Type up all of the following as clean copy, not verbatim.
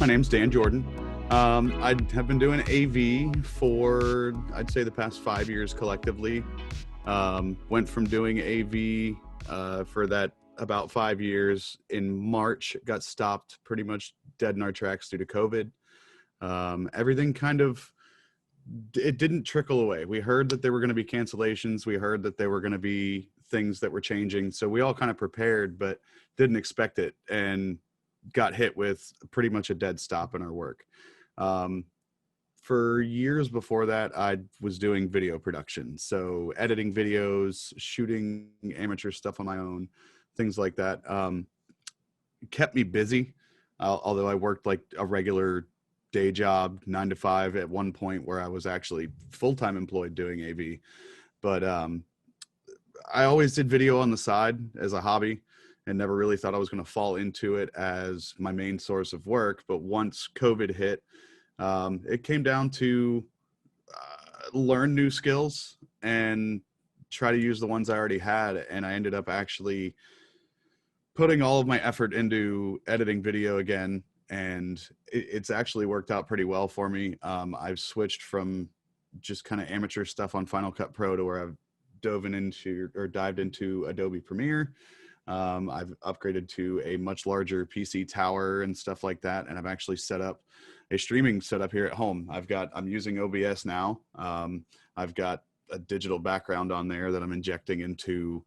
My name's Dan Jordan. I have been doing AV for, I'd say, the past 5 years collectively. Went from doing AV for that about 5 years. In March, got stopped pretty much dead in our tracks due to COVID. Everything kind of, it didn't trickle away. We heard that there were going to be cancellations. We heard that there were going to be things that were changing. So we all kind of prepared, but didn't expect it, and got hit with pretty much a dead stop in our work. For years before that, I was doing video production. So editing videos, shooting amateur stuff on my own, things like that. Kept me busy, although I worked like a regular day job, 9 to 5 at one point, where I was actually full-time employed doing AV. But I always did video on the side as a hobby, and never really thought I was going to fall into it as my main source of work. But once COVID hit, it came down to learn new skills and try to use the ones I already had. And I ended up actually putting all of my effort into editing video again. And it's actually worked out pretty well for me. I've switched from just kind of amateur stuff on Final Cut Pro to where I've dived into Adobe Premiere. I've upgraded to a much larger PC tower and stuff like that. And I've actually set up a streaming setup here at home. I'm using OBS now. I've got a digital background on there that I'm injecting into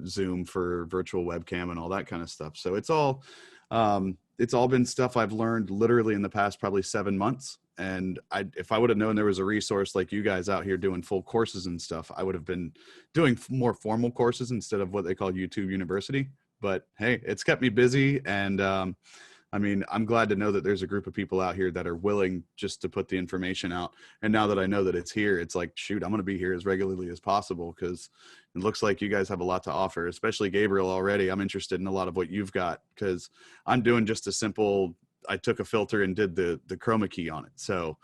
Zoom for virtual webcam and all that kind of stuff. So it's all been stuff I've learned literally in the past probably 7 months. And if I would have known there was a resource like you guys out here doing full courses and stuff, I would have been doing more formal courses instead of what they call YouTube University. But hey, it's kept me busy. And I mean, I'm glad to know that there's a group of people out here that are willing just to put the information out. And now that I know that it's here, it's like, shoot, I'm going to be here as regularly as possible, because it looks like you guys have a lot to offer, especially Gabriel already. I'm interested in a lot of what you've got, because I'm doing just a simple, I took a filter and did the chroma key on it. So,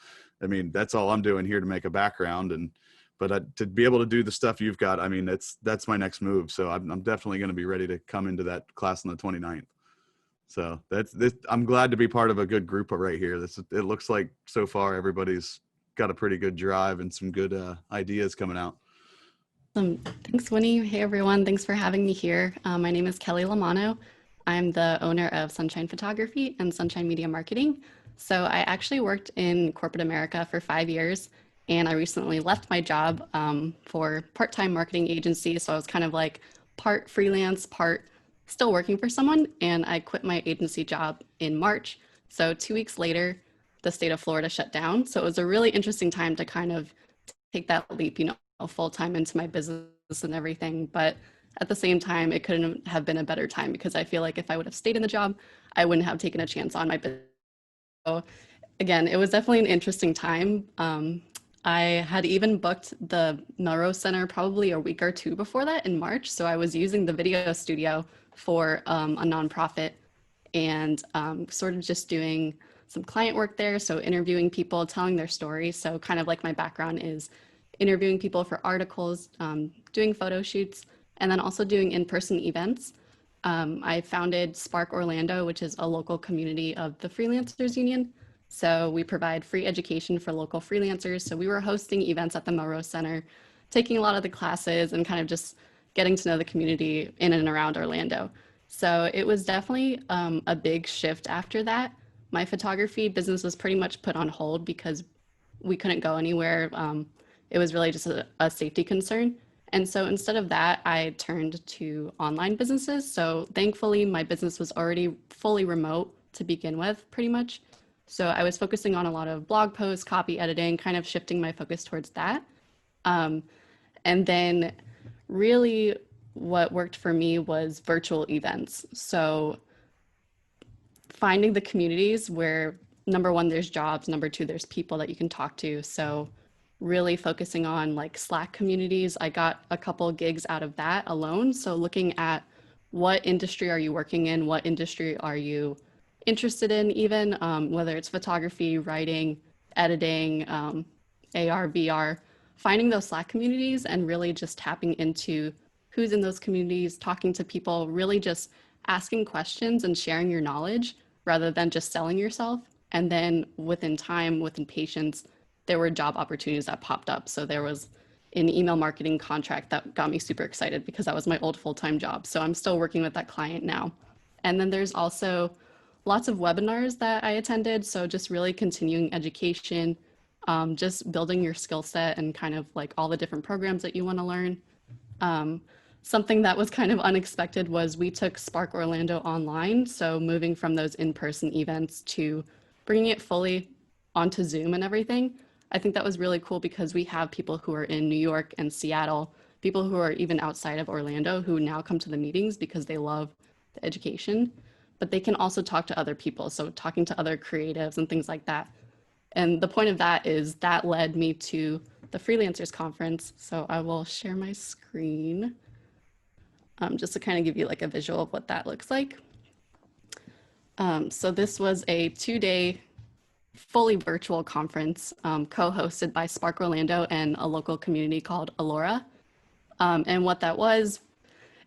I mean, that's all I'm doing here to make a background. But to be able to do the stuff you've got, I mean, that's my next move. So I'm definitely going to be ready to come into that class on the 29th. So I'm glad to be part of a good group right here. It looks like so far everybody's got a pretty good drive and some good ideas coming out. Thanks, Winnie. Hey, everyone. Thanks for having me here. My name is Kelly Lamano. I'm the owner of Sunshine Photography and Sunshine Media Marketing. So I actually worked in corporate America for 5 years, and I recently left my job for part-time marketing agency. So I was kind of like part freelance, part still working for someone, and I quit my agency job in March. So 2 weeks later, the state of Florida shut down. So it was a really interesting time to kind of take that leap, full-time into my business and everything. But at the same time, it couldn't have been a better time, because I feel like if I would have stayed in the job, I wouldn't have taken a chance on my business. So again, it was definitely an interesting time. I had even booked the Melrose Center probably a week or two before that in March. So I was using the video studio for a nonprofit, and sort of just doing some client work there. So interviewing people, telling their stories. So kind of like my background is interviewing people for articles, doing photo shoots, and then also doing in-person events. I founded Spark Orlando, which is a local community of the Freelancers Union. So we provide free education for local freelancers. So we were hosting events at the Melrose Center, taking a lot of the classes and kind of just getting to know the community in and around Orlando. So it was definitely a big shift after that. My photography business was pretty much put on hold because we couldn't go anywhere. It was really just a safety concern. And so instead of that, I turned to online businesses. So thankfully, my business was already fully remote to begin with, pretty much. So I was focusing on a lot of blog posts, copy editing, kind of shifting my focus towards that. And then really what worked for me was virtual events. So finding the communities where, number one, there's jobs, number two, there's people that you can talk to. So really focusing on like Slack communities. I got a couple gigs out of that alone. So looking at what industry are you working in? What industry are you interested in even, whether it's photography, writing, editing, AR, VR, finding those Slack communities and really just tapping into who's in those communities, talking to people, really just asking questions and sharing your knowledge rather than just selling yourself. And then within time, within patience, there were job opportunities that popped up. So there was an email marketing contract that got me super excited because that was my old full-time job. So I'm still working with that client now. And then there's also lots of webinars that I attended. So just really continuing education, just building your skill set and kind of like all the different programs that you want to learn. Something that was kind of unexpected was we took Spark Orlando online. So moving from those in-person events to bringing it fully onto Zoom and everything. I think that was really cool because we have people who are in New York and Seattle, people who are even outside of Orlando who now come to the meetings because they love the education, but they can also talk to other people. So talking to other creatives and things like that. And the point of that is that led me to the Freelancers Conference. So I will share my screen just to kind of give you like a visual of what that looks like. So this was a 2-day fully virtual conference co-hosted by Spark Orlando and a local community called Alora. And what that was,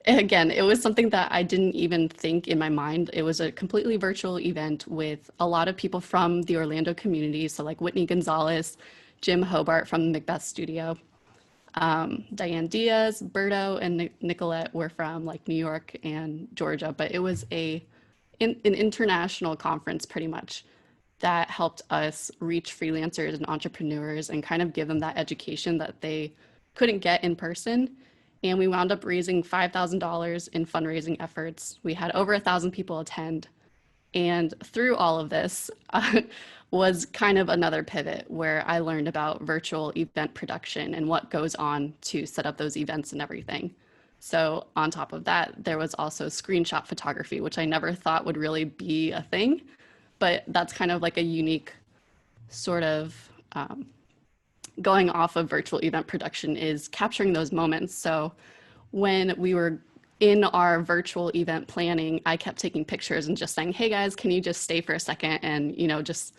again, it was something that I didn't even think in my mind. It was a completely virtual event with a lot of people from the Orlando community. So like Whitney Gonzalez, Jim Hobart from the Macbeth Studio, Diane Diaz, Berto, and Nicolette were from like New York and Georgia. But it was an international conference pretty much that helped us reach freelancers and entrepreneurs and kind of give them that education that they couldn't get in person. And we wound up raising $5,000 in fundraising efforts. We had over 1,000 people attend. And through all of this was kind of another pivot where I learned about virtual event production and what goes on to set up those events and everything. So on top of that, there was also screenshot photography, which I never thought would really be a thing. But that's kind of like a unique sort of going off of virtual event production is capturing those moments. So when we were in our virtual event planning, I kept taking pictures and just saying, hey guys, can you just stay for a second and, you know, just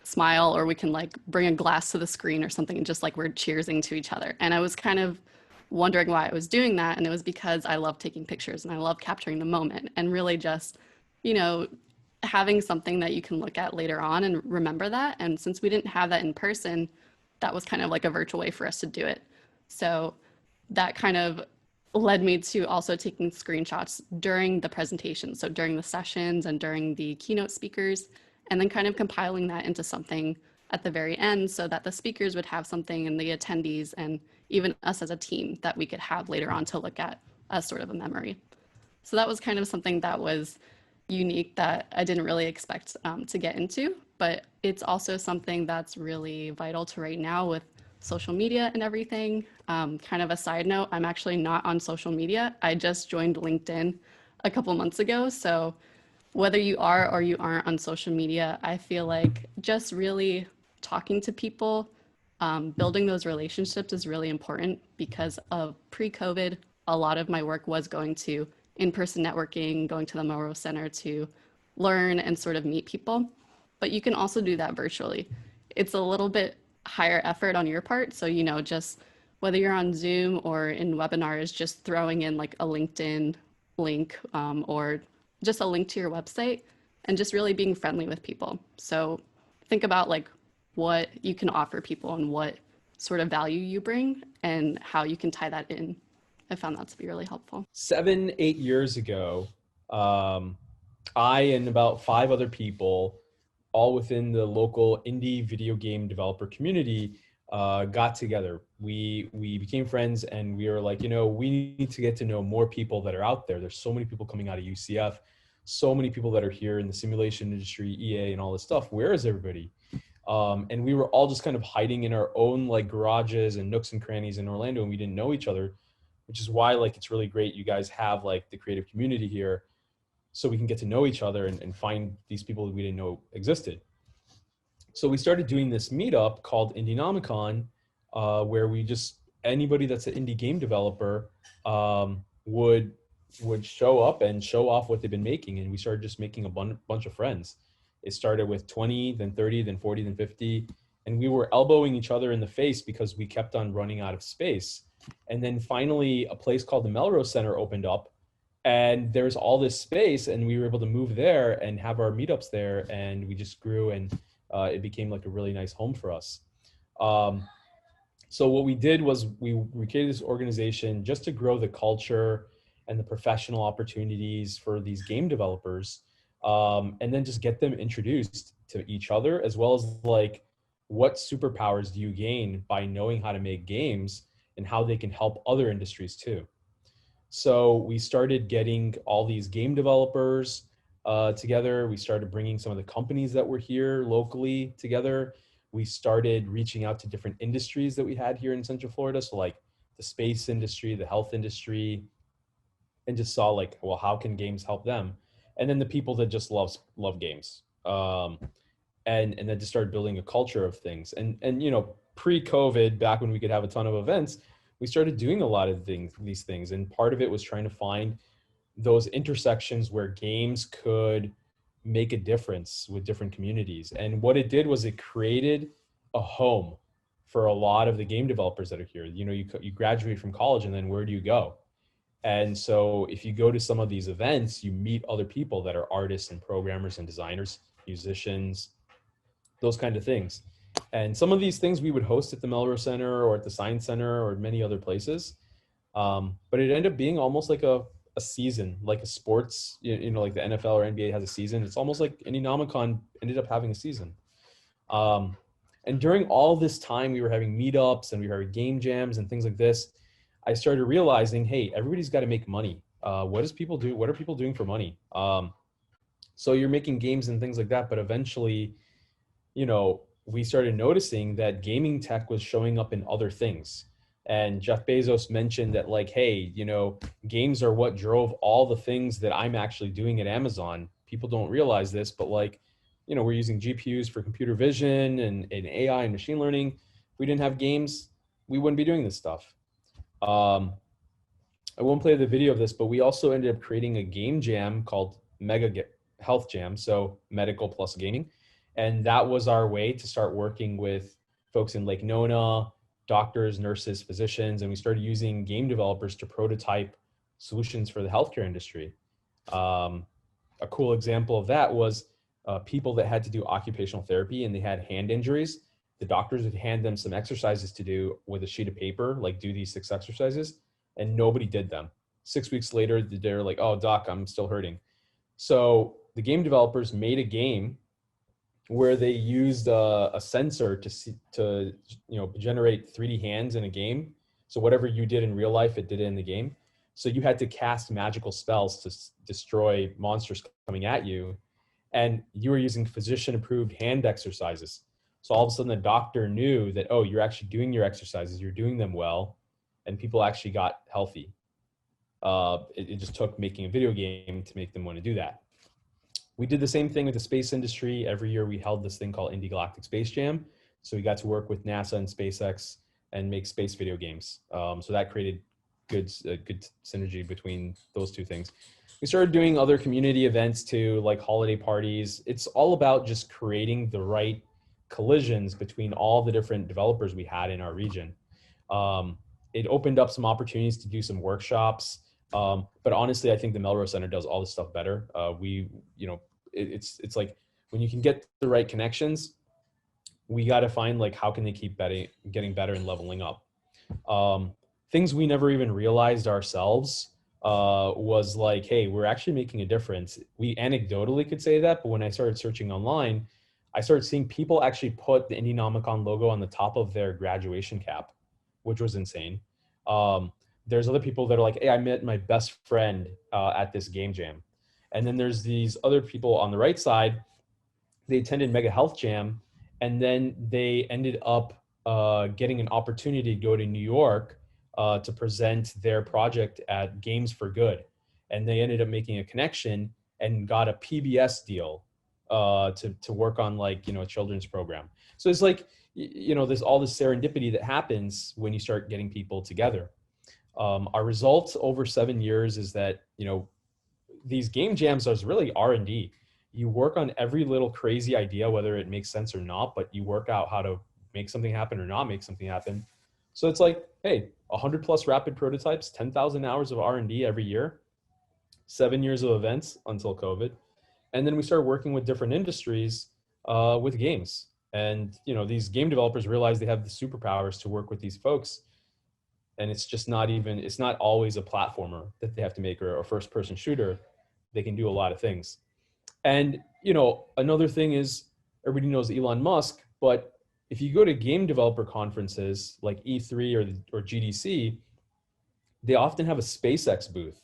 smile, or we can like bring a glass to the screen or something, and just like we're cheersing to each other. And I was kind of wondering why I was doing that. And it was because I love taking pictures and I love capturing the moment and really just, you know, having something that you can look at later on and remember that. And since we didn't have that in person, that was kind of like a virtual way for us to do it. So that kind of led me to also taking screenshots during the presentation. So during the sessions and during the keynote speakers, and then kind of compiling that into something at the very end so that the speakers would have something and the attendees and even us as a team that we could have later on to look at as sort of a memory. So that was kind of something that was unique that I didn't really expect to get into, but it's also something that's really vital to right now with social media and everything. Kind of a side note, I'm actually not on social media. I just joined LinkedIn a couple months ago. So whether you are or you aren't on social media, I feel like just really talking to people, building those relationships is really important because of pre-COVID, a lot of my work was going to in-person networking, going to the Melrose Center to learn and sort of meet people. But you can also do that virtually. It's a little bit higher effort on your part. So, you know, just whether you're on Zoom or in webinars, just throwing in like a LinkedIn link or just a link to your website and just really being friendly with people. So think about like what you can offer people and what sort of value you bring and how you can tie that in. I found that to be really helpful. 7-8 years ago, I and about 5 other people, all within the local indie video game developer community, got together. We became friends, and we were like, you know, we need to get to know more people that are out there. There's so many people coming out of UCF, so many people that are here in the simulation industry, EA, and all this stuff. Where is everybody? And we were all just kind of hiding in our own like garages and nooks and crannies in Orlando, and we didn't know each other, which is why like it's really great you guys have like the creative community here, so we can get to know each other and find these people that we didn't know existed. So we started doing this meetup called Indienomicon, where we just, anybody that's an indie game developer would show up and show off what they've been making. And we started just making a bunch of friends. It started with 20, then 30, then 40, then 50. And we were elbowing each other in the face because we kept on running out of space. And then finally a place called the Melrose Center opened up, And there's all this space, and we were able to move there and have our meetups there, and we just grew, and it became like a really nice home for us. So what we did was we created this organization just to grow the culture and the professional opportunities for these game developers, and then just get them introduced to each other, as well as like, what superpowers do you gain by knowing how to make games, and how they can help other industries too. So we started getting all these game developers together. We started bringing some of the companies that were here locally together. We started reaching out to different industries that we had here in Central Florida. So like the space industry, the health industry, and just saw like, well, how can games help them? And then the people that just love games. And then just started building a culture of things. And you know, pre-COVID, back when we could have a ton of events, we started doing a lot of these things. And part of it was trying to find those intersections where games could make a difference with different communities. And what it did was it created a home for a lot of the game developers that are here. You know, you graduate from college, and then where do you go? And so if you go to some of these events, you meet other people that are artists and programmers and designers, musicians, those kind of things. And some of these things we would host at the Melrose Center or at the Science Center or many other places. But it ended up being almost like a season, like a sports, you know, like the NFL or NBA has a season. It's almost like Indynomicon ended up having a season. And during all this time, we were having meetups and we were having game jams and things like this. I started realizing, hey, everybody's got to make money. What does people do? What are people doing for money? So you're making games and things like that, but eventually, you know, we started noticing that gaming tech was showing up in other things. And Jeff Bezos mentioned that, like, hey, you know, games are what drove all the things that I'm actually doing at Amazon. People don't realize this, but like, you know, we're using GPUs for computer vision and AI and machine learning. If we didn't have games, we wouldn't be doing this stuff. I won't play the video of this, but we also ended up creating a game jam called Mega Health Jam. So medical plus gaming. And that was our way to start working with folks in Lake Nona, doctors, nurses, physicians, and we started using game developers to prototype solutions for the healthcare industry. A cool example of that was people that had to do occupational therapy and they had hand injuries. The doctors would hand them some exercises to do with a sheet of paper, like do these 6 exercises, and nobody did them. 6 weeks later, they're like, oh, doc, I'm still hurting. So the game developers made a game where they used a sensor to you know, generate 3D hands in a game. So whatever you did in real life, it did it in the game. So you had to cast magical spells to destroy monsters coming at you. And you were using physician-approved hand exercises. So all of a sudden the doctor knew that, oh, you're actually doing your exercises, you're doing them well, and people actually got healthy. It just took making a video game to make them want to do that. We did the same thing with the space industry. Every year we held this thing called Indie Galactic Space Jam. So we got to work with NASA and SpaceX and make space video games. So that created good synergy between those two things. We started doing other community events too, like holiday parties. It's all about just creating the right collisions between all the different developers we had in our region. It opened up some opportunities to do some workshops. But honestly, I think the Melrose Center does all this stuff better. It's like when you can get the right connections, we got to find like, how can they keep getting better and leveling up? Things we never even realized ourselves was like, hey, we're actually making a difference. We anecdotally could say that, but when I started searching online, I started seeing people actually put the Indynomicon logo on the top of their graduation cap, which was insane. There's other people that are like, hey, I met my best friend at this game jam. And then there's these other people on the right side, they attended Mega Health Jam, and then they ended up getting an opportunity to go to New York to present their project at Games for Good. And they ended up making a connection and got a PBS deal to work on, like, you know, a children's program. So it's like, you know, there's all this serendipity that happens when you start getting people together. Our results over 7 years is that, you know, these game jams are really R&D. You work on every little crazy idea, whether it makes sense or not, but you work out how to make something happen or not make something happen. So it's like, hey, 100+ rapid prototypes, 10,000 hours of R&D every year. 7 years of events until COVID. And then we started working with different industries with games. And, these game developers realize they have the superpowers to work with these folks. And it's not always a platformer that they have to make or a first person shooter. They can do a lot of things. And, another thing is everybody knows Elon Musk, but if you go to game developer conferences like E3 or GDC, they often have a SpaceX booth.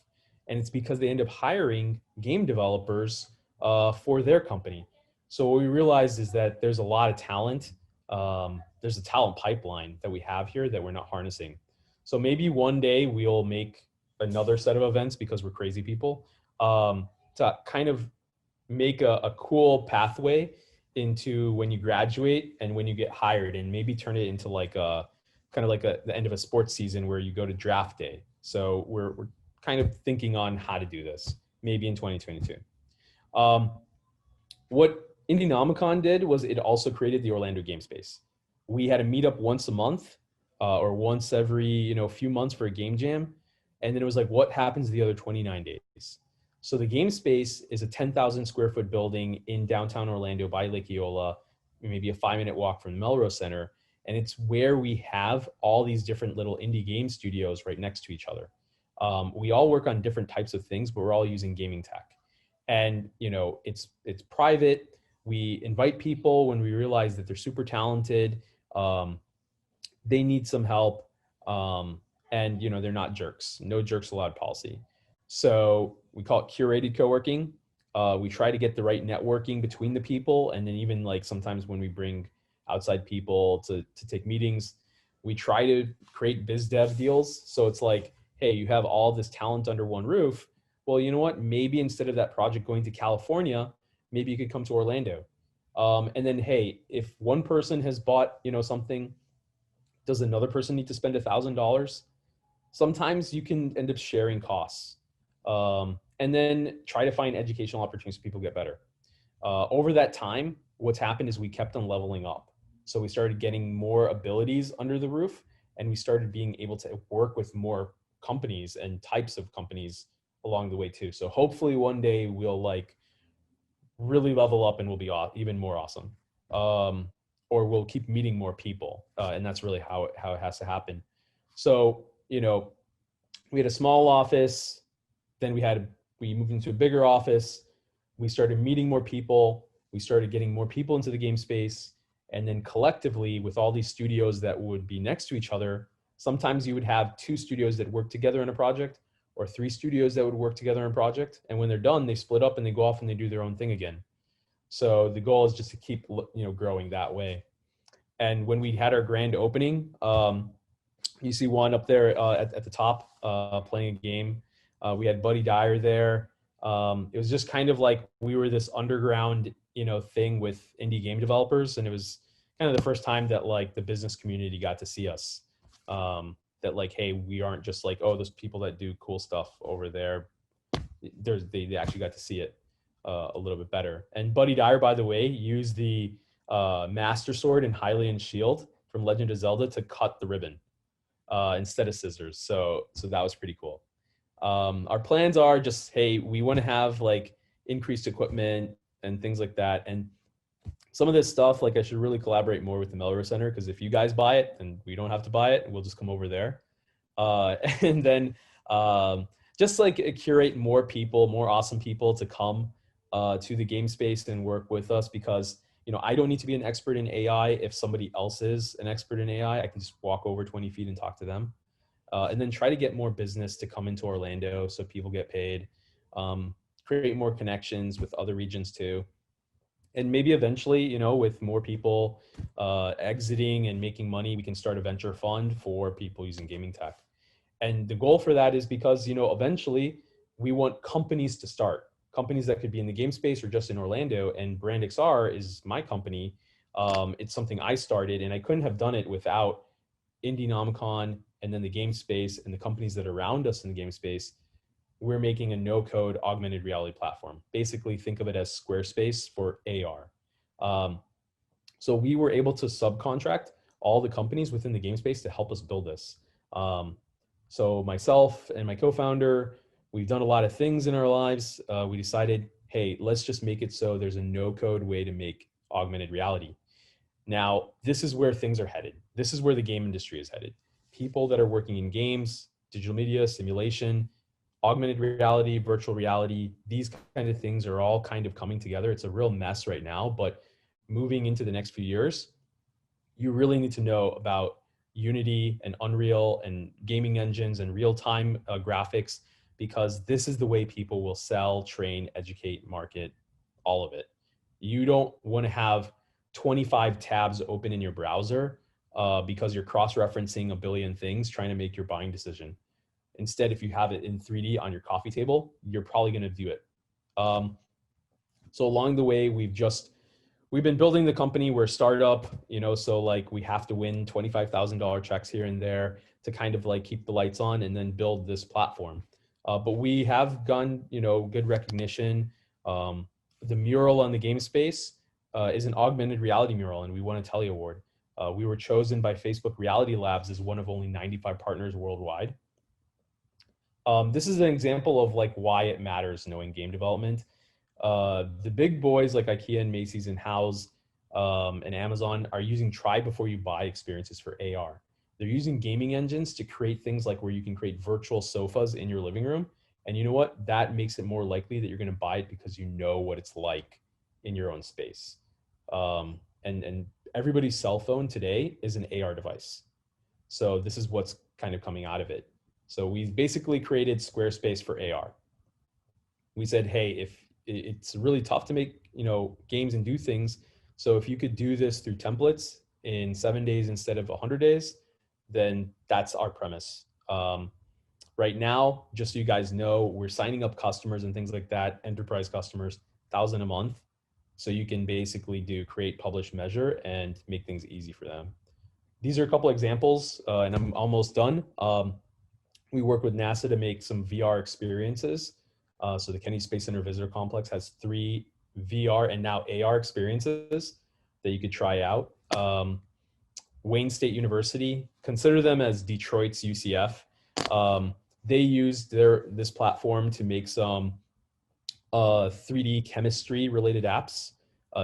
And it's because they end up hiring game developers for their company. So what we realized is that there's a lot of talent. There's a talent pipeline that we have here that we're not harnessing. So maybe one day we'll make another set of events because we're crazy people to kind of make a cool pathway into when you graduate and when you get hired, and maybe turn it into like the end of a sports season where you go to draft day. So we're kind of thinking on how to do this maybe in 2022. What Indienomicon did was it also created the Orlando game space. We had a meetup once a month or once every few months for a game jam. And then it was like, what happens the other 29 days? So the game space is a 10,000 square foot building in downtown Orlando by Lake Eola, maybe a 5-minute walk from the Melrose Center. And it's where we have all these different little indie game studios right next to each other. We all work on different types of things, but we're all using gaming tech. And it's private. We invite people when we realize that they're super talented. They need some help. And they're not jerks. No jerks allowed policy. So we call it curated co-working. We try to get the right networking between the people. And then even like sometimes when we bring outside people to take meetings, we try to create biz dev deals. So it's like, hey, you have all this talent under one roof. Well, you know what? Maybe instead of that project going to California, maybe you could come to Orlando. And then, hey, if one person has bought, something, does another person need to spend $1,000? Sometimes you can end up sharing costs. And then try to find educational opportunities so people get better. Over that time, what's happened is we kept on leveling up. So we started getting more abilities under the roof, and we started being able to work with more companies and types of companies along the way too. So hopefully one day we'll like really level up and we'll be even more awesome. Or we'll keep meeting more people. And that's really how it has to happen. So, we had a small office, then we moved into a bigger office. We started meeting more people. We started getting more people into the game space. And then collectively with all these studios that would be next to each other, sometimes you would have 2 studios that work together in a project or 3 studios that would work together in a project. And when they're done, they split up and they go off and they do their own thing again. So the goal is just to keep, growing that way. And when we had our grand opening, you see one up there at the top playing a game. We had Buddy Dyer there. It was just kind of like we were this underground, thing with indie game developers. And it was kind of the first time that like the business community got to see us. That like, hey, we aren't just like, oh, those people that do cool stuff over there. They actually got to see it a little bit better. And Buddy Dyer, by the way, used the Master Sword and Hylian Shield from Legend of Zelda to cut the ribbon instead of scissors. So that was pretty cool. Our plans are just, hey, we want to have like increased equipment and things like that. And some of this stuff, like I should really collaborate more with the Melrose Center, because if you guys buy it, then we don't have to buy it. We'll just come over there. And then just like curate more people, more awesome people to come to the game space and work with us, because I don't need to be an expert in AI. If somebody else is an expert in AI, I can just walk over 20 feet and talk to them. And then try to get more business to come into Orlando so people get paid, create more connections with other regions too. And maybe eventually, with more people exiting and making money, we can start a venture fund for people using gaming tech. And the goal for that is because, eventually we want companies to start. Companies that could be in the game space or just in Orlando. And Brand XR is my company. It's something I started, and I couldn't have done it without Indienomicon and then the game space and the companies that are around us in the game space. We're making a no-code augmented reality platform. Basically, think of it as Squarespace for AR. So we were able to subcontract all the companies within the game space to help us build this. So myself and my co-founder, We've done a lot of things in our lives. We decided, hey, let's just make it so there's a no-code way to make augmented reality. Now, this is where things are headed. This is where the game industry is headed. People that are working in games, digital media, simulation, augmented reality, virtual reality, these kind of things are all kind of coming together. It's a real mess right now, but moving into the next few years, you really need to know about Unity and Unreal and gaming engines and real-time graphics, because this is the way people will sell, train, educate, market, all of it. You don't want to have 25 tabs open in your browser because you're cross-referencing a billion things trying to make your buying decision. Instead, if you have it in 3D on your coffee table, you're probably going to do it. So along the way, we've been building the company. We're a startup, so like we have to win $25,000 checks here and there to kind of like keep the lights on and then build this platform. But we have gotten, good recognition. The mural on the game space is an augmented reality mural, and we won a Telly Award. We were chosen by Facebook Reality Labs as one of only 95 partners worldwide. This is an example of like why it matters knowing game development. The big boys like IKEA and Macy's and House and Amazon are using try before you buy experiences for AR. They're using gaming engines to create things like where you can create virtual sofas in your living room. And you know what? That makes it more likely that you're going to buy it because you know what it's like in your own space. And everybody's cell phone today is an AR device. So this is what's kind of coming out of it. So we've basically created Squarespace for AR. We said, hey, if it's really tough to make, games and do things. So if you could do this through templates in 7 days instead of 100 days, then that's our premise. Right now, just so you guys know, we're signing up customers and things like that, enterprise customers, $1,000 a month. So you can basically do create, publish, measure, and make things easy for them. These are a couple examples, and I'm almost done. We work with NASA to make some VR experiences. So the Kennedy Space Center Visitor Complex has 3 VR and now AR experiences that you could try out. Wayne State University, consider them as Detroit's UCF. They used this platform to make some 3D chemistry related apps.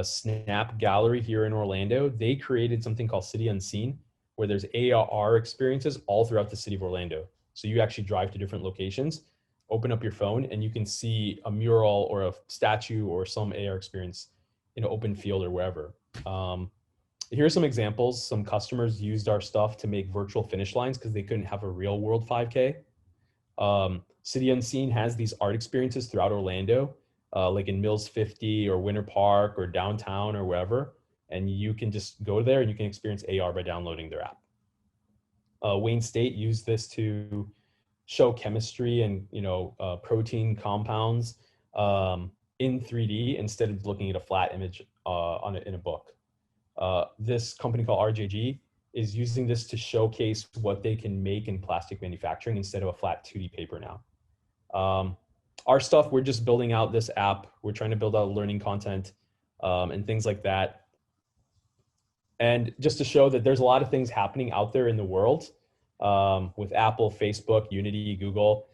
Snap Gallery here in Orlando, they created something called City Unseen, where there's AR experiences all throughout the city of Orlando. So you actually drive to different locations, open up your phone, and you can see a mural or a statue or some AR experience in an open field or wherever. Here are some examples. Some customers used our stuff to make virtual finish lines because they couldn't have a real world 5K. City Unseen has these art experiences throughout Orlando, like in Mills 50 or Winter Park or downtown or wherever. And you can just go there and you can experience AR by downloading their app. Wayne State used this to show chemistry and protein compounds in 3D instead of looking at a flat image in a book. This company called RJG is using this to showcase what they can make in plastic manufacturing instead of a flat 2D paper now. Our stuff, we're just building out this app. We're trying to build out learning content and things like that. And just to show that there's a lot of things happening out there in the world with Apple, Facebook, Unity, Google.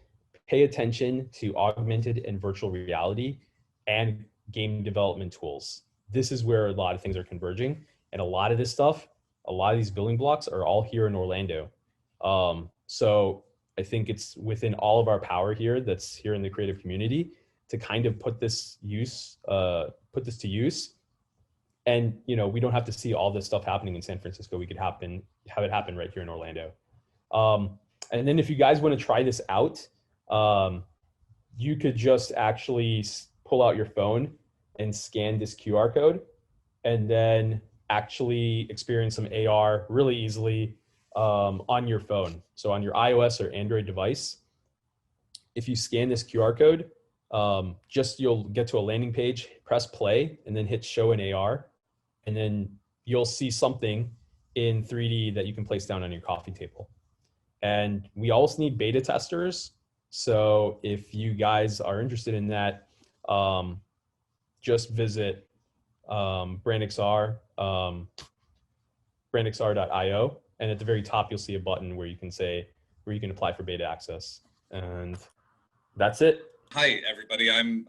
Pay attention to augmented and virtual reality and game development tools. This is where a lot of things are converging. And a lot of this stuff, a lot of these building blocks are all here in Orlando. So I think it's within all of our power here that's here in the creative community to kind of put this to use. And we don't have to see all this stuff happening in San Francisco. We could have it happen right here in Orlando. And then if you guys want to try this out, you could just actually pull out your phone and scan this QR code and then actually experience some AR really easily on your phone. So on your iOS or Android device, if you scan this QR code, you'll get to a landing page, press play, and then hit show in AR. And then you'll see something in 3D that you can place down on your coffee table. And we also need beta testers. So if you guys are interested in that, just visit BrandXR, brandxr.io. And at the very top, you'll see a button where you can apply for beta access. And That's it. Hi, everybody. I'm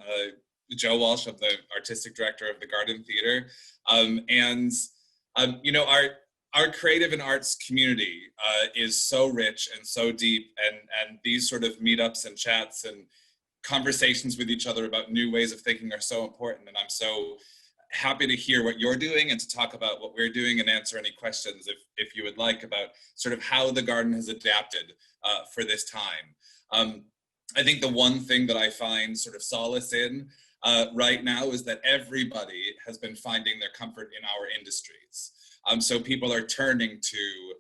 Joe Walsh. I'm the artistic director of the Garden Theater. You know, our creative and arts community is so rich and so deep, and these sort of meetups and chats and conversations with each other about new ways of thinking are so important. And I'm so happy to hear what you're doing and to talk about what we're doing and answer any questions if you would like about sort of how the garden has adapted for this time. I think the one thing that I find sort of solace in right now is that everybody has been finding their comfort in our industries. So people are turning to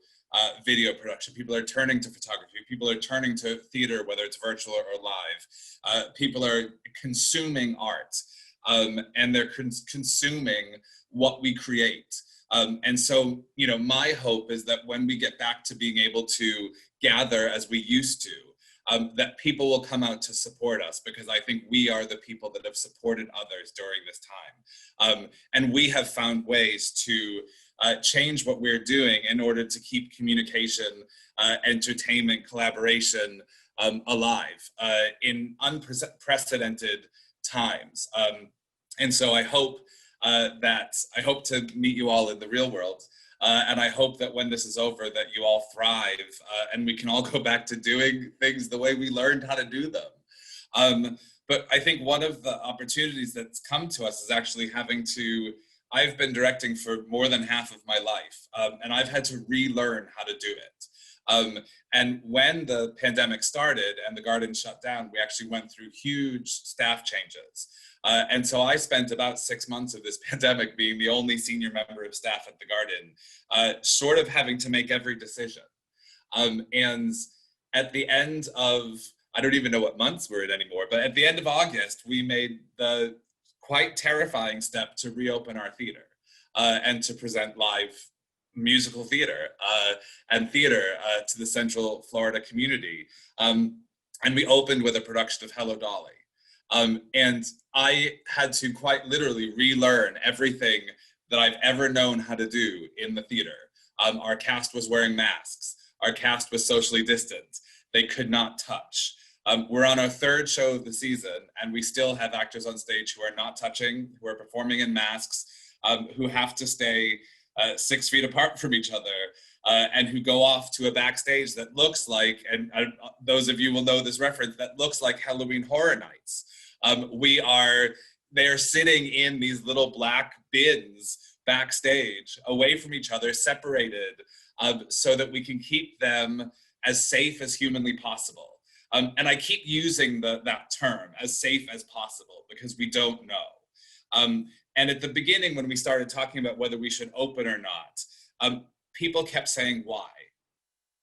video production, people are turning to photography, people are turning to theater, whether it's virtual or live. People are consuming art, and they're consuming what we create. And so, you know, my hope is that when we get back to being able to gather as we used to, that people will come out to support us, because I think we are the people that have supported others during this time. And we have found ways to change what we're doing in order to keep communication, entertainment, collaboration alive in unprecedented times. And so I hope I hope to meet you all in the real world. And I hope that when this is over, that you all thrive and we can all go back to doing things the way we learned how to do them. But I think one of the opportunities that's come to us is actually I've been directing for more than half of my life, and I've had to relearn how to do it. And when the pandemic started and the garden shut down, we actually went through huge staff changes. And so I spent about 6 months of this pandemic being the only senior member of staff at the garden, sort of having to make every decision. And at the end of, I don't even know what months we're in anymore, but at the end of August, we made the quite terrifying step to reopen our theater and to present live musical theater and theater to the Central Florida community. And we opened with a production of Hello, Dolly. And I had to quite literally relearn everything that I've ever known how to do in the theater. Our cast was wearing masks. Our cast was socially distant. They could not touch. We're on our third show of the season, and we still have actors on stage who are not touching, who are performing in masks, who have to stay 6 feet apart from each other, and who go off to a backstage that looks like, and those of you will know this reference, that looks like Halloween Horror Nights. They are sitting in these little black bins backstage, away from each other, separated, so that we can keep them as safe as humanly possible. And I keep using that term, as safe as possible, because we don't know. And at the beginning, when we started talking about whether we should open or not, people kept saying, why?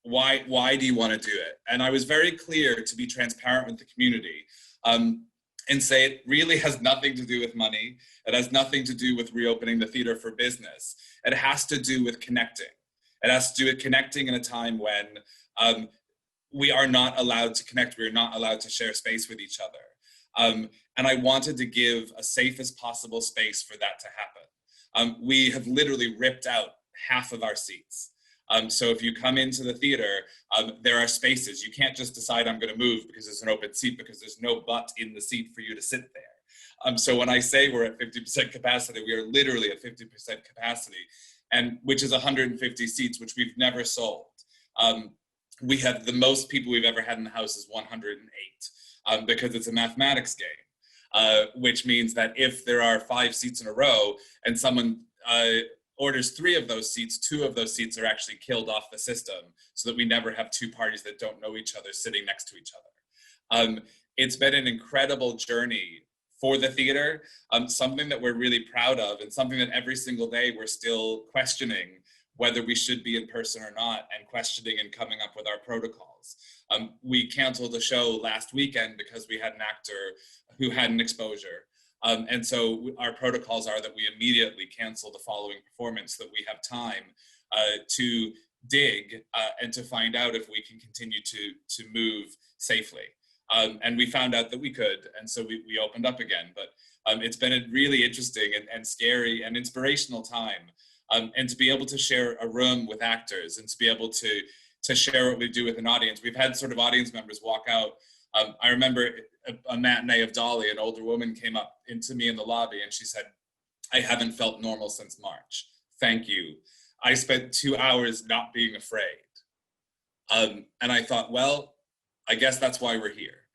Why do you want to do it? And I was very clear to be transparent with the community and say it really has nothing to do with money. It has nothing to do with reopening the theater for business. It has to do with connecting. It has to do with connecting in a time when we are not allowed to connect. We are not allowed to share space with each other. And I wanted to give a safe as possible space for that to happen. We have literally ripped out half of our seats. So if you come into the theater, there are spaces. You can't just decide I'm going to move because there's an open seat, because there's no butt in the seat for you to sit there. So when I say we're at 50% capacity, we are literally at 50% capacity, and which is 150 seats, which we've never sold. We have the most people we've ever had in the house is 108, because it's a mathematics game, which means that if there are 5 seats in a row and someone orders 3 of those seats, 2 of those seats are actually killed off the system, so that we never have 2 parties that don't know each other sitting next to each other. It's been an incredible journey for the theater, something that we're really proud of, and something that every single day we're still questioning whether we should be in person or not, and questioning and coming up with our protocols. We canceled a show last weekend because we had an actor who had an exposure. And so our protocols are that we immediately cancel the following performance, so that we have time to dig and to find out if we can continue to move safely. And we found out that we could, and so we opened up again. But it's been a really interesting and scary and inspirational time. And to be able to share a room with actors, and to be able to to share what we do with an audience. We've had sort of audience members walk out. I remember a matinee of Dolly, an older woman came up into me in the lobby and she said, "I haven't felt normal since March. Thank you. I spent 2 hours not being afraid." And I thought, well, I guess that's why we're here.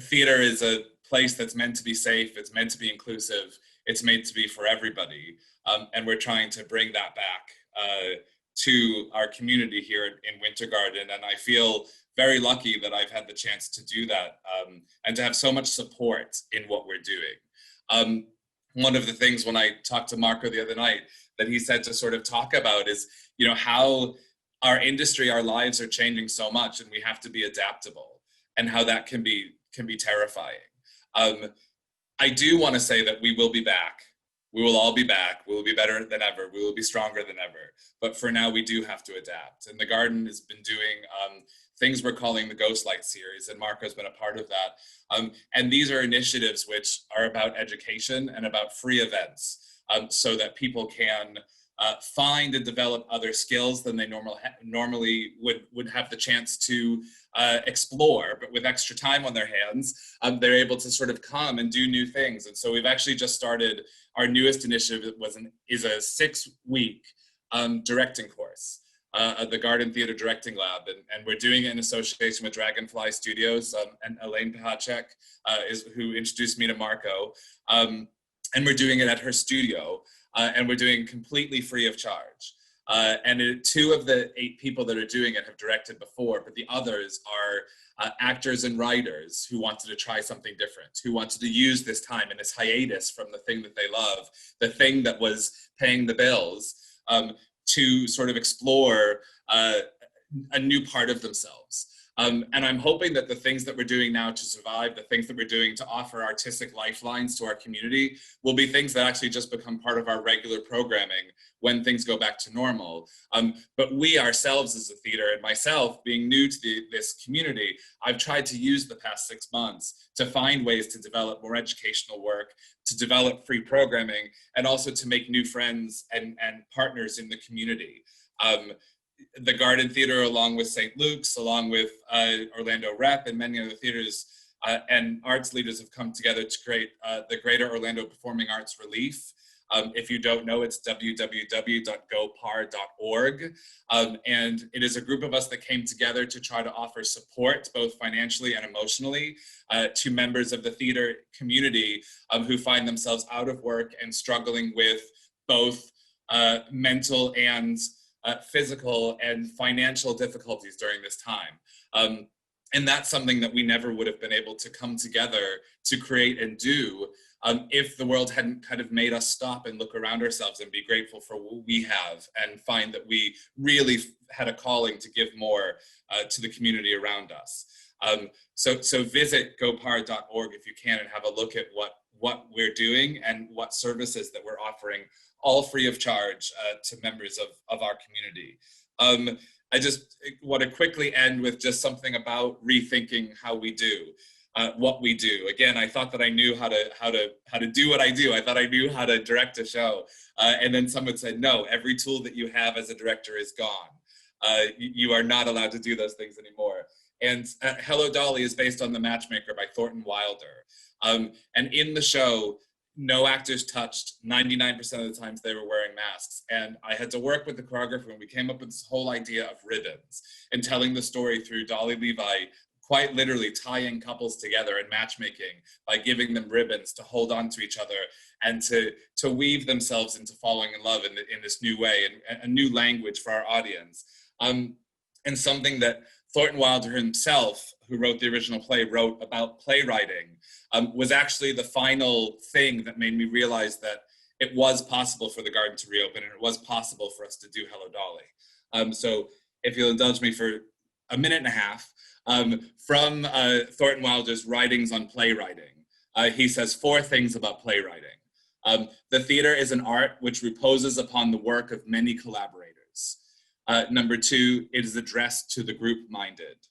Theater is a place that's meant to be safe. It's meant to be inclusive. It's made to be for everybody. And we're trying to bring that back to our community here in Winter Garden. And I feel very lucky that I've had the chance to do that and to have so much support in what we're doing. One of the things when I talked to Marco the other night that he said to sort of talk about is, you know, how our industry, our lives are changing so much and we have to be adaptable, and how that can be terrifying. I do want to say that we will be back. We will all be back. We will be better than ever. We will be stronger than ever. But for now, we do have to adapt. And the Garden has been doing things we're calling the Ghostlight series, and Marco's been a part of that. And these are initiatives which are about education and about free events, so that people can find and develop other skills than they normally would have the chance to explore, but with extra time on their hands, they're able to sort of come and do new things. And so we've actually just started our newest initiative is a 6-week directing course, the Garden Theater Directing Lab, and we're doing it in association with Dragonfly Studios, and Elaine Pahacek who introduced me to Marco, and we're doing it at her studio. And we're doing completely free of charge. And 2 of the 8 people that are doing it have directed before, but the others are actors and writers who wanted to try something different, who wanted to use this time and this hiatus from the thing that they love, the thing that was paying the bills, to sort of explore a new part of themselves. And I'm hoping that the things that we're doing now to survive, the things that we're doing to offer artistic lifelines to our community, will be things that actually just become part of our regular programming when things go back to normal. But we ourselves as a theater, and myself being new to this community, I've tried to use the past 6 months to find ways to develop more educational work, to develop free programming, and also to make new friends and partners in the community. The Garden Theater, along with St. Luke's, along with Orlando Rep and many other theaters and arts leaders have come together to create the Greater Orlando Performing Arts Relief. If you don't know, it's www.gopar.org. And it is a group of us that came together to try to offer support, both financially and emotionally, to members of the theater community who find themselves out of work and struggling with both mental and physical and financial difficulties during this time. And that's something that we never would have been able to come together to create and do if the world hadn't kind of made us stop and look around ourselves and be grateful for what we have and find that we really had a calling to give more to the community around us. So visit gopar.org if you can and have a look at what we're doing and what services that we're offering, all free of charge to members of our community. I just want to quickly end with just something about rethinking how we do what we do. Again, I thought that I knew how to do what I do. I thought I knew how to direct a show, and then someone said, "No, every tool that you have as a director is gone. You are not allowed to do those things anymore." And Hello Dolly is based on The Matchmaker by Thornton Wilder, and in the show, no actors touched. 99% of the times they were wearing masks. And I had to work with the choreographer and we came up with this whole idea of ribbons and telling the story through Dolly Levi, quite literally tying couples together and matchmaking by giving them ribbons to hold on to each other and to weave themselves into falling in love in this new way and a new language for our audience. And something that Thornton Wilder himself, who wrote the original play, wrote about playwriting, was actually the final thing that made me realize that it was possible for the Garden to reopen and it was possible for us to do Hello Dolly. So if you'll indulge me for a minute and a half, from Thornton Wilder's writings on playwriting, he says 4 things about playwriting. The theater is an art which reposes upon the work of many collaborators. Number 2, it is addressed to the group-minded.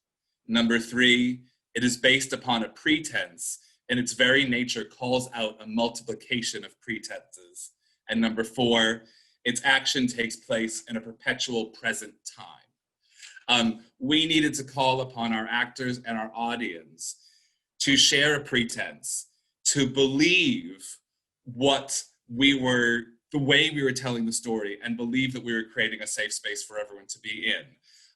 Number 3, it is based upon a pretense, and its very nature calls out a multiplication of pretenses. And number 4, its action takes place in a perpetual present time. We needed to call upon our actors and our audience to share a pretense, to believe the way we were telling the story, and believe that we were creating a safe space for everyone to be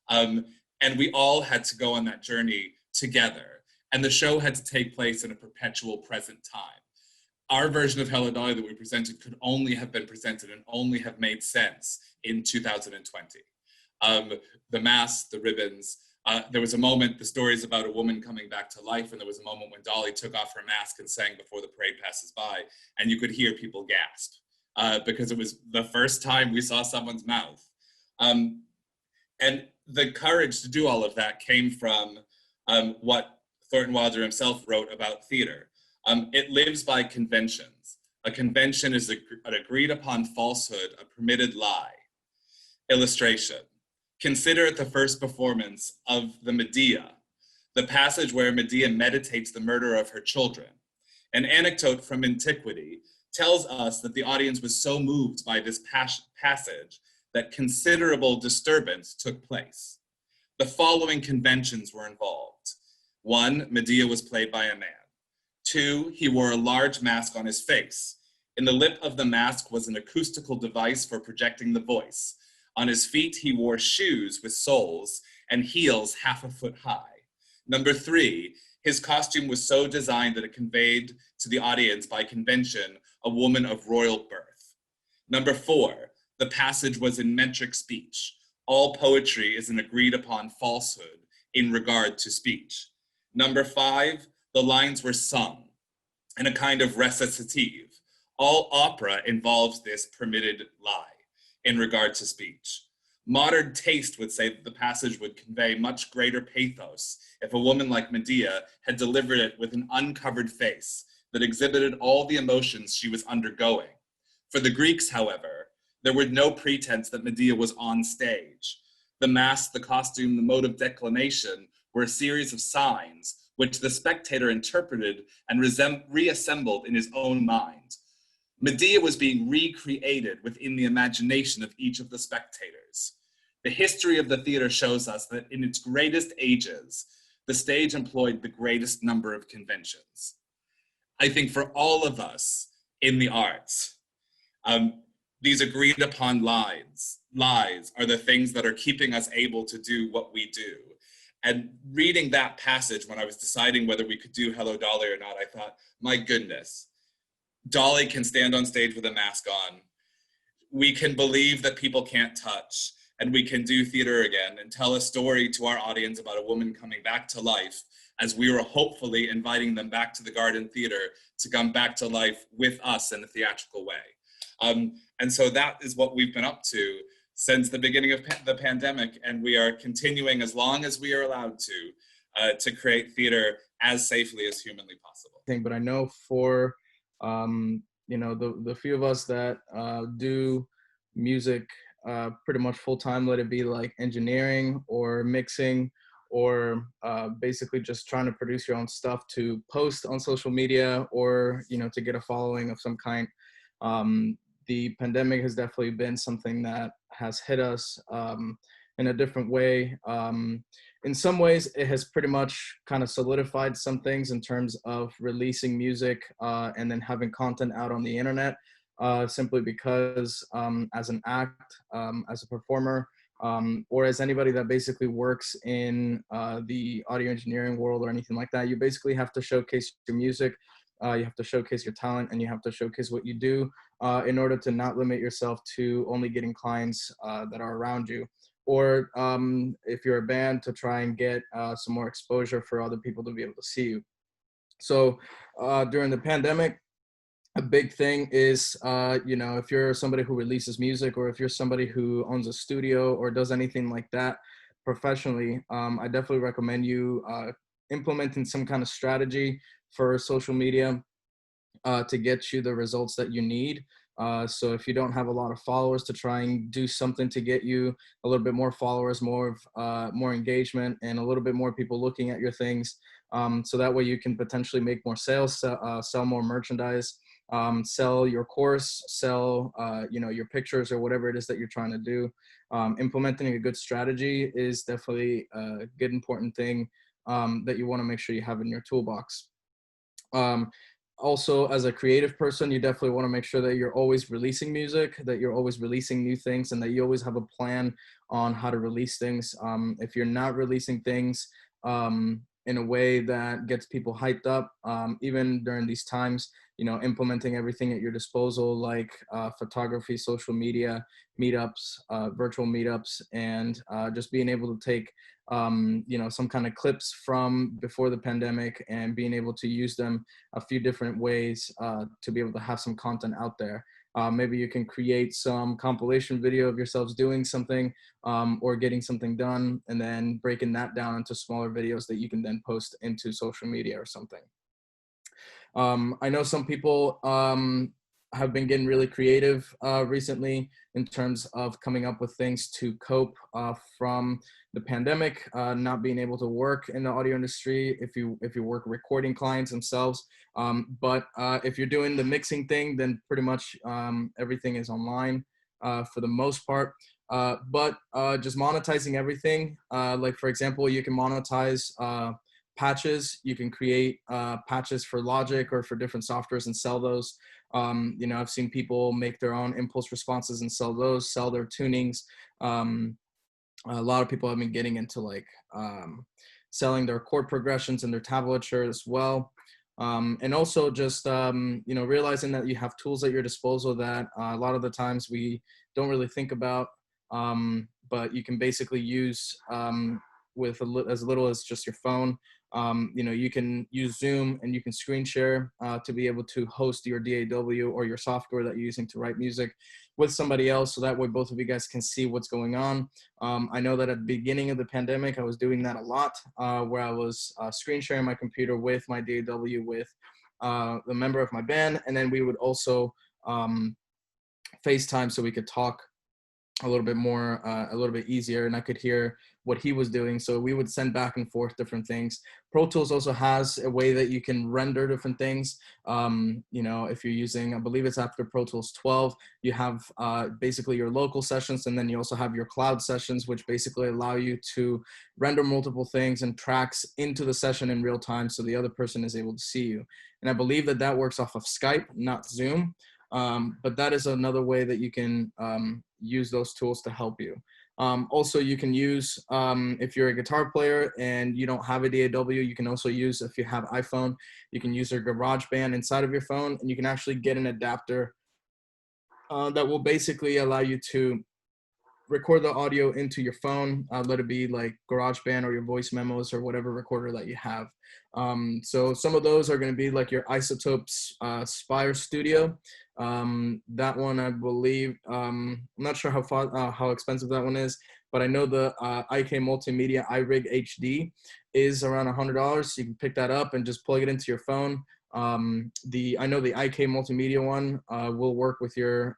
in. And we all had to go on that journey together. And the show had to take place in a perpetual present time. Our version of Hello Dolly that we presented could only have been presented and only have made sense in 2020. The masks, the ribbons, there was a moment, the story is about a woman coming back to life, and there was a moment when Dolly took off her mask and sang Before the Parade Passes By, and you could hear people gasp because it was the first time we saw someone's mouth. And the courage to do all of that came from what Thornton Wilder himself wrote about theater. It lives by conventions. A convention is an agreed upon falsehood, a permitted lie. Illustration. Consider at the first performance of the Medea, the passage where Medea meditates the murder of her children. An anecdote from antiquity tells us that the audience was so moved by this passage that considerable disturbance took place. The following conventions were involved. 1, Medea was played by a man. 2, he wore a large mask on his face. In the lip of the mask was an acoustical device for projecting the voice. On his feet, he wore shoes with soles and heels half a foot high. 3, his costume was so designed that it conveyed to the audience by convention a woman of royal birth. 4, the passage was in metric speech. All poetry is an agreed upon falsehood in regard to speech. 5, the lines were sung in a kind of recitative. All opera involves this permitted lie in regard to speech. Modern taste would say that the passage would convey much greater pathos if a woman like Medea had delivered it with an uncovered face that exhibited all the emotions she was undergoing. For the Greeks, however, there was no pretense that Medea was on stage. The mask, the costume, the mode of declamation were a series of signs which the spectator interpreted and reassembled in his own mind. Medea was being recreated within the imagination of each of the spectators. The history of the theater shows us that in its greatest ages, the stage employed the greatest number of conventions. I think for all of us in the arts, these agreed upon lies are the things that are keeping us able to do what we do. And reading that passage when I was deciding whether we could do Hello Dolly or not, I thought, my goodness, Dolly can stand on stage with a mask on. We can believe that people can't touch, and we can do theater again and tell a story to our audience about a woman coming back to life as we were hopefully inviting them back to the Garden Theater to come back to life with us in a theatrical way. And so that is what we've been up to since the beginning of the pandemic, and we are continuing as long as we are allowed to create theater as safely as humanly possible. But I know for the few of us that do music pretty much full time, let it be like engineering or mixing or basically just trying to produce your own stuff to post on social media or to get a following of some kind. The pandemic has definitely been something that has hit us in a different way. In some ways, it has pretty much kind of solidified some things in terms of releasing music and then having content out on the internet, simply because as an act, as a performer, or as anybody that basically works in the audio engineering world or anything like that, you basically have to showcase your music. You have to showcase your talent, and you have to showcase what you do in order to not limit yourself to only getting clients that are around you. Or if you're a band, to try and get some more exposure for other people to be able to see you. So during the pandemic, a big thing is, if you're somebody who releases music, or if you're somebody who owns a studio or does anything like that professionally, I definitely recommend you implementing some kind of strategy for social media to get you the results that you need. So if you don't have a lot of followers, to try and do something to get you a little bit more followers, more engagement, and a little bit more people looking at your things. So that way you can potentially make more sales, sell more merchandise, sell your course, sell, your pictures or whatever it is that you're trying to do. Implementing a good strategy is definitely a good, important thing that you want to make sure you have in your toolbox. Also, as a creative person, you definitely want to make sure that you're always releasing music, that you're always releasing new things, and that you always have a plan on how to release things. If you're not releasing things in a way that gets people hyped up, even during these times, implementing everything at your disposal, like photography, social media, meetups, virtual meetups, and just being able to take some kind of clips from before the pandemic and being able to use them a few different ways to be able to have some content out there. Maybe you can create some compilation video of yourselves doing something or getting something done, and then breaking that down into smaller videos that you can then post into social media or something. I know some people have been getting really creative recently in terms of coming up with things to cope from the pandemic, not being able to work in the audio industry if you work recording clients themselves. But if you're doing the mixing thing, then pretty much everything is online for the most part. But just monetizing everything, like for example, you can monetize patches. You can create patches for Logic or for different softwares and sell those. I've seen people make their own impulse responses and sell those, sell their tunings. A lot of people have been getting into like selling their chord progressions and their tablature as well. And also just, realizing that you have tools at your disposal that a lot of the times we don't really think about, but you can basically use with as little as just your phone. You can use Zoom and you can screen share to be able to host your DAW or your software that you're using to write music with somebody else. So that way both of you guys can see what's going on. I know that at the beginning of the pandemic, I was doing that a lot where I was screen sharing my computer with my DAW with a member of my band. And then we would also FaceTime so we could talk a little bit more, a little bit easier, and I could hear what he was doing. So we would send back and forth different things. Pro Tools also has a way that you can render different things. If you're using, I believe it's after Pro Tools 12, you have basically your local sessions, and then you also have your cloud sessions, which basically allow you to render multiple things and tracks into the session in real time so the other person is able to see you. And I believe that that works off of Skype, not Zoom. But that is another way that you can use those tools to help you. Also, you can use, if you're a guitar player and you don't have a DAW, you can also use, if you have iPhone, you can use your GarageBand inside of your phone, and you can actually get an adapter that will basically allow you to record the audio into your phone, let it be like GarageBand or your voice memos or whatever recorder that you have. So some of those are going to be like your Isotopes Spire Studio. That one, I believe, I'm not sure how expensive that one is, but I know the IK Multimedia iRig HD is around $100. You can pick that up and just plug it into your phone. I know the IK Multimedia one will work with your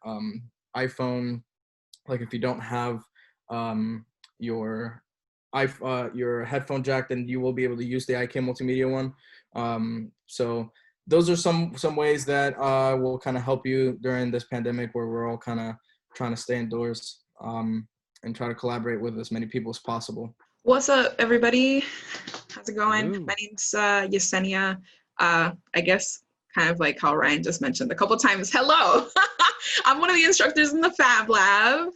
iPhone. Like if you don't have your headphone jack, then you will be able to use the IK Multimedia one. So those are some ways that will kind of help you during this pandemic where we're all kind of trying to stay indoors and try to collaborate with as many people as possible. What's up, everybody? How's it going? Ooh. My name's Yesenia. I guess kind of like how Ryan just mentioned a couple times, hello. I'm one of the instructors in the Fab Lab,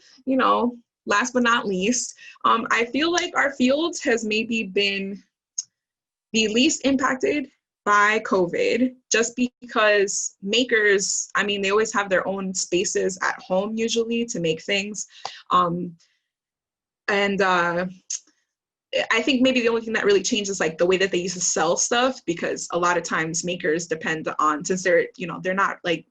last but not least. I feel like our field has maybe been the least impacted by COVID, just because makers, they always have their own spaces at home usually to make things. I think maybe the only thing that really changes is like the way that they used to sell stuff, because a lot of times makers depend on, since they're not like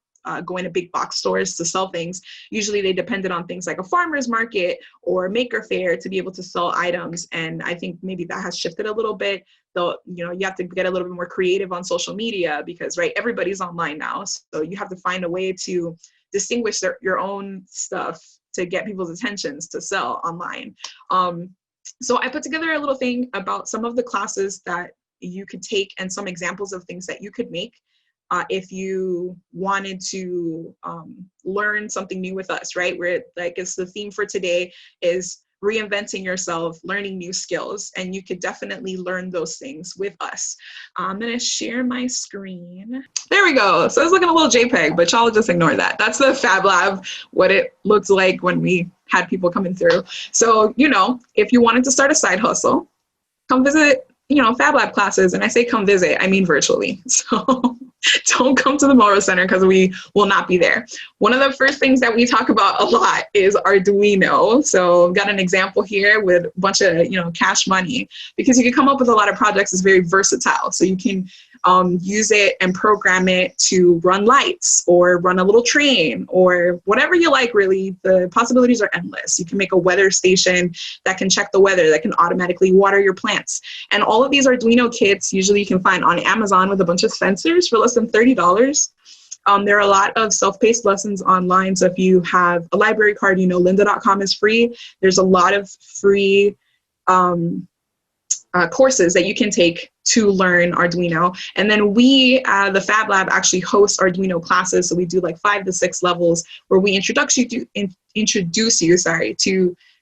going to big box stores to sell things, usually they depended on things like a farmer's market or maker fair to be able to sell items. And I think maybe that has shifted a little bit, though, you have to get a little bit more creative on social media because, right, everybody's online now. So you have to find a way to distinguish your own stuff to get people's attentions to sell online. So I put together a little thing about some of the classes that you could take and some examples of things that you could make if you wanted to learn something new with us, right? Where like it's the theme for today is reinventing yourself, learning new skills, and you could definitely learn those things with us. I'm gonna share my screen. There we go. So it's looking a little JPEG, but y'all just ignore that. That's the Fab Lab, what it looks like when we had people coming through. So, you know, if you wanted to start a side hustle, come visit, you know, Fab Lab classes. And I say come visit, I mean virtually. So don't come to the Melrose Center because we will not be there. One of the first things that we talk about a lot is Arduino. So I've got an example here with a bunch of, you know, cash money, because you can come up with a lot of projects. It's very versatile. So you can use it and program it to run lights or run a little train or whatever you like, really. The possibilities are endless. You can make a weather station that can check the weather, that can automatically water your plants. And all of these Arduino kits, usually you can find on Amazon with a bunch of sensors for less than $30. There are a lot of self-paced lessons online. So if you have a library card, you know, lynda.com is free. There's a lot of free courses that you can take to learn Arduino. And then we, the Fab Lab, actually hosts Arduino classes. So we do like 5 to 6 levels where we introduce you to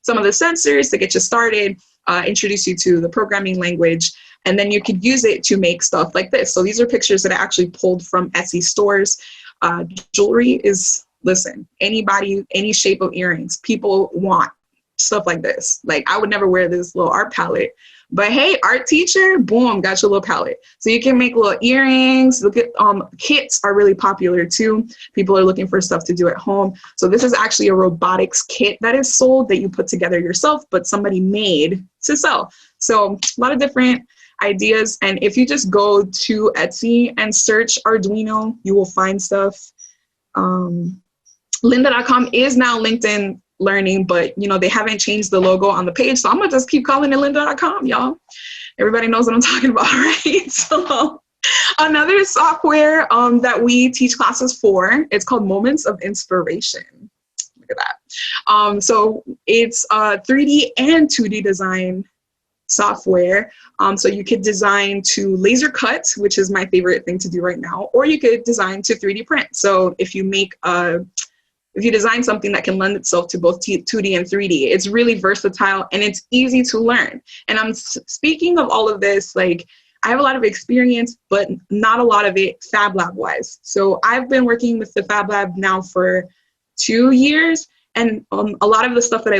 some of the sensors to get you started, introduce you to the programming language, and then you could use it to make stuff like this. So these are pictures that I actually pulled from Etsy stores. Jewelry is, listen, anybody, any shape of earrings, people want stuff like this. Like I would never wear this little art palette, but hey, art teacher, boom, got your little palette. So you can make little earrings. Look at kits are really popular too. People are looking for stuff to do at home. So this is actually a robotics kit that is sold that you put together yourself, but somebody made to sell. So a lot of different ideas. And if you just go to Etsy and search Arduino, you will find stuff. Lynda.com is now LinkedIn Learning, but you know, they haven't changed the logo on the page. So I'm gonna just keep calling it lynda.com, y'all. Everybody knows what I'm talking about, right? So another software that we teach classes for, it's called Moments of Inspiration. Look at that. So it's 3D and 2D design software. So you could design to laser cut, which is my favorite thing to do right now, or you could design to 3D print. So if you design something that can lend itself to both 2D and 3D, it's really versatile and it's easy to learn. And I'm speaking of all of this, like I have a lot of experience, but not a lot of it Fab Lab wise. So I've been working with the Fab Lab now for 2 years, and a lot of the stuff that I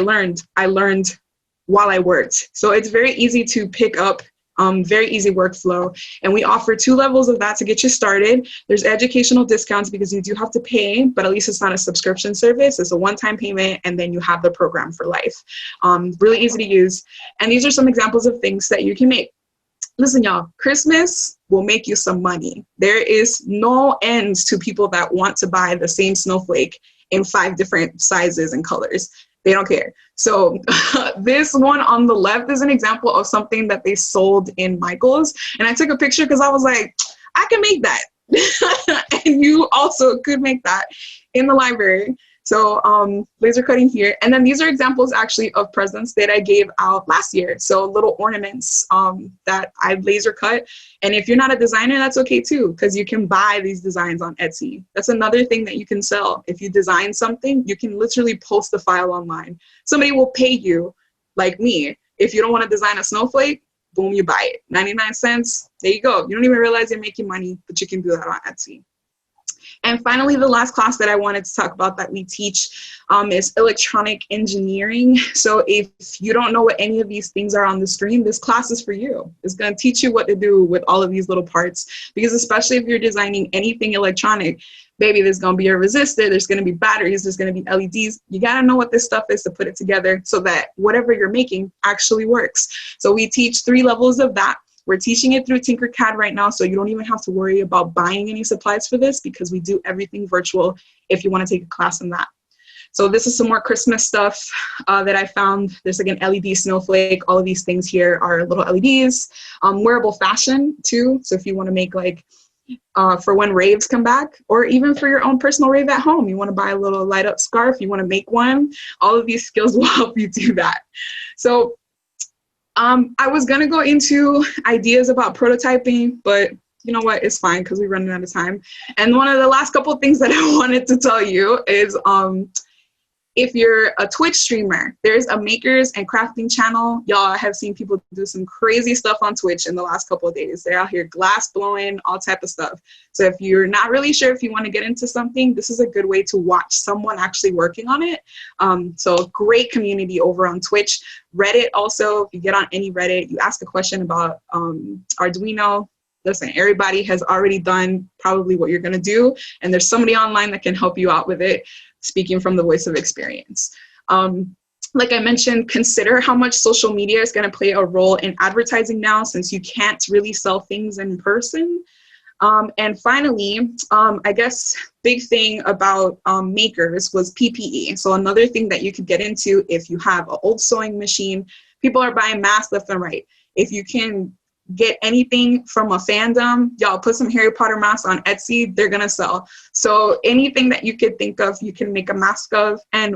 learned while I worked. So it's very easy to pick up, very easy workflow. And we offer 2 levels of that to get you started. There's educational discounts because you do have to pay, but at least it's not a subscription service. It's a one-time payment, and then you have the program for life. Really easy to use. And these are some examples of things that you can make. Listen, y'all, Christmas will make you some money. There is no end to people that want to buy the same snowflake in 5 different sizes and colors. They don't care. So this one on the left is an example of something that they sold in Michael's. And I took a picture because I was like, I can make that. And you also could make that in the library. So laser cutting here. And then these are examples actually of presents that I gave out last year. So little ornaments that I laser cut. And if you're not a designer, that's okay too, because you can buy these designs on Etsy. That's another thing that you can sell. If you design something, you can literally post the file online. Somebody will pay you, like me. If you don't want to design a snowflake, boom, you buy it. 99 cents, there you go. You don't even realize you're making money, but you can do that on Etsy. And finally, the last class that I wanted to talk about that we teach is electronic engineering. So if you don't know what any of these things are on the screen, this class is for you. It's going to teach you what to do with all of these little parts, because especially if you're designing anything electronic, baby, there's going to be a resistor, there's going to be batteries, there's going to be LEDs. You got to know what this stuff is to put it together so that whatever you're making actually works. So we teach 3 levels of that. We're teaching it through Tinkercad right now, so you don't even have to worry about buying any supplies for this, because we do everything virtual if you want to take a class in that. So this is some more Christmas stuff that I found. There's like an LED snowflake. All of these things here are little LEDs. Wearable fashion too. So if you want to make like for when raves come back, or even for your own personal rave at home, you want to buy a little light up scarf, you want to make one, all of these skills will help you do that. So I was going to go into ideas about prototyping, but you know what, it's fine because we're running out of time. And one of the last couple of things that I wanted to tell you is if you're a Twitch streamer, there's a makers and crafting channel. Y'all have seen people do some crazy stuff on Twitch in the last couple of days. They're out here glass blowing, all type of stuff. So if you're not really sure if you want to get into something, this is a good way to watch someone actually working on it. So great community over on Twitch. Reddit also, if you get on any Reddit, you ask a question about Arduino. Listen, everybody has already done probably what you're gonna do, and there's somebody online that can help you out with it, speaking from the voice of experience. Like I mentioned, consider how much social media is gonna play a role in advertising now, since you can't really sell things in person. And finally, I guess big thing about makers was PPE. So another thing that you could get into if you have an old sewing machine, people are buying masks left and right. If you can get anything from a fandom, y'all put some Harry Potter masks on Etsy, they're gonna sell. So anything that you could think of, you can make a mask of. And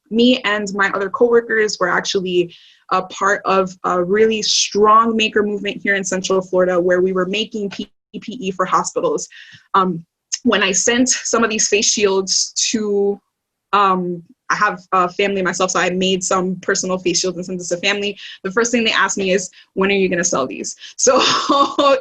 me and my other coworkers were actually a part of a really strong maker movement here in Central Florida, where we were making PPE for hospitals. When I sent some of these face shields to, I have a family myself, so I made some personal face shields and sent this to family. The first thing they asked me is, when are you gonna sell these? So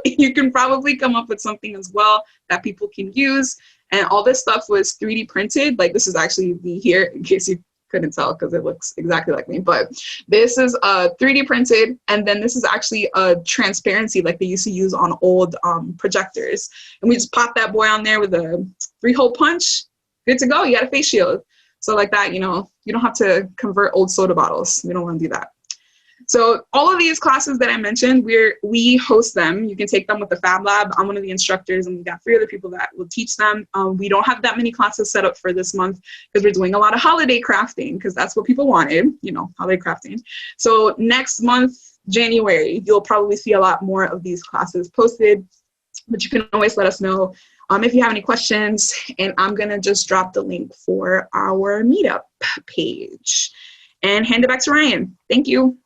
you can probably come up with something as well that people can use. And all this stuff was 3D printed. Like, this is actually me here, in case you couldn't tell because it looks exactly like me, but this is 3D printed, and then this is actually a transparency like they used to use on old projectors. And we just pop that boy on there with a 3-hole punch, good to go, you got a face shield. So like that, you know, you don't have to convert old soda bottles. We don't want to do that. So all of these classes that I mentioned, we host them. You can take them with the Fab Lab. I'm one of the instructors, and we got 3 other people that will teach them. We don't have that many classes set up for this month because we're doing a lot of holiday crafting, because that's what people wanted, you know, holiday crafting. So next month, January, you'll probably see a lot more of these classes posted, but you can always let us know if you have any questions. And I'm gonna just drop the link for our meetup page and hand it back to Ryan. Thank you.